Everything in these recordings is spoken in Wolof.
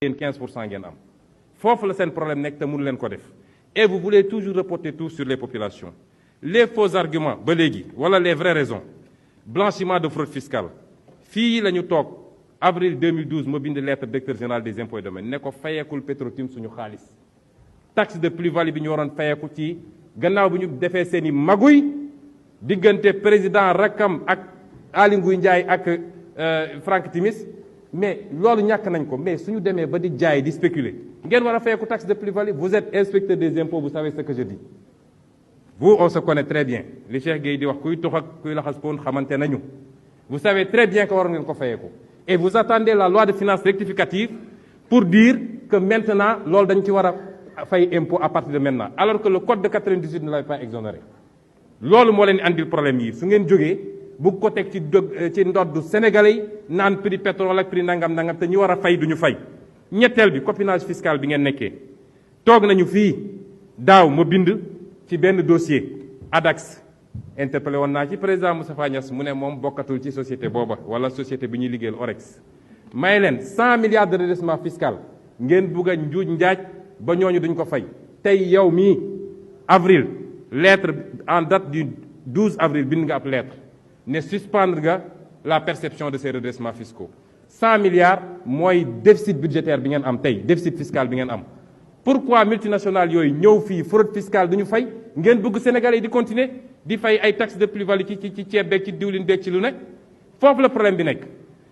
15% ngeen am foofu la seen problème nekk te mënu leen ko def et vous voulez toujours reporter tout sur les populations les faux arguments ba léegi wala les vraies raisons blanchiment de fraude fiscale fii la ñu toog avril 2012 ma bind lettre directeur général des impôts et domaines ne ko fayeekul Petrotim suñu xaalis taxe de plus-value bi ñu waroon fayeeku ci gannaaw bi ñu defee seen i maguy diggante président Rakam ak Aly Ngouille Ndiaye ak Franck Timis mais loolu ñàkk nañ ko mais suñu demee ba di jaay di spéculer ngeen war a fayeeku taxe de plus-value vous êtes inspecteur des impôts vous savez ce que je dis vous on se connaît très bien li Cheikh Gueye di wax kuy tux ak kuy laxas poon xamante nañu vous savez très bien que waroon ngeen ko fayeeku et vous attendez la loi de finances rectificative pour dire que maintenant loolu dañ ci war a fay impôt à partir de maintenant alors que le code de 98 ne l'avait pas exonéré loolu moo leen andil problème yi su ngeen jógee bu ko teg ci ndoddu sénégalais yi naan prix pétrole ak prix nangam te ñi war a fay duñu fay ñetteel bi copinage fiscal bi ngeen nekkee toog nañu fii daaw ma bind ci benn dossier ADAX interpellé woon naa ci président Moustapha Niasse mu ne moom bokkatul ci société booba wala société bi ñuy liggéeyal Orex may leen 100 milliards de redressement fiscal ngeen bugg a njuuj njaaj ba ñooñu duñ ko fay tey yow mii avril lettre en date du 12 avril bind nga ab lettre ne suspendre nga la perception de ces redressements fiscaux 100 milliards mooy déficit budgétaire bi ngeen am tey déficit fiscal bi ngeen am pourquoi multinationales yooyu ñëw fii fraude fiscale duñu fay ngeen bëgg Sénégalais yi di continuer di fay ay taxes de plus-value ci ceeb beeg ci diwlin beeg ci lu nekk foofu la problème bi nekk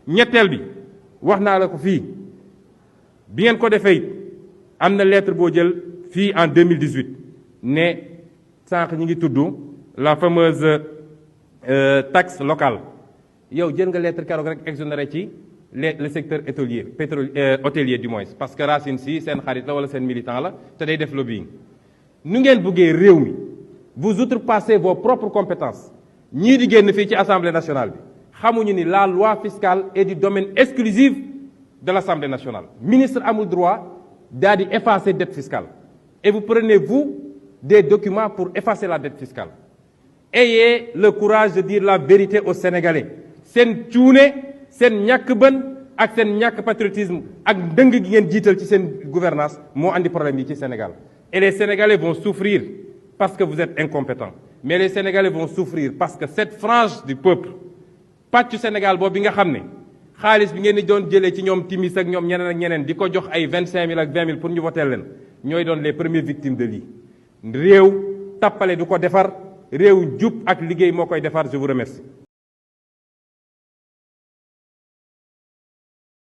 ñetteel bi wax naa la ko fii bi ngeen ko defee it am na lettre boo jël fii en 2018 ne sànq ñi ngi tudd la fameuse taxe locale yow jël nga lettre keroog rek exonéré ci le secteur hôtelier du moins parce que Racine Sy seen xarit la wala seen militant la te day def lobbying nu ngeen buggee réew mi vous outrepassez vos propres compétences ñii di génn fii ci assemblée nationale bi xamuñu ni la loi fiscale est du domaine exclusif de l'assemblée nationale ministre amul droit daal di effacer dette fiscale et vous prenez vous des documents pour effacer la dette fiscale ayez le courage de dire la vérité aux Sénégalais seen cuune seen ñàkk bën ak seen ñàkk patriotisme ak ndëng gi ngeen jiital ci seen gouvernance moo andi problème yi ci Sénégal et les Sénégalais vont souffrir parce que vous êtes incompétents mais les Sénégalais vont souffrir parce que cette frange du peuple pàccu Sénégal boobu bi nga xam ne xaalis bi ngeen di doon jëlee ci ñoom timis ak ñoom ñeneen ak ñeneen di ko jox ay 25 000 ak 20 000 pour ñu voter leen ñooy doon les premières victimes de lii réew tappale du ko defar réew jub ak liggéey moo koy defar je vous remercie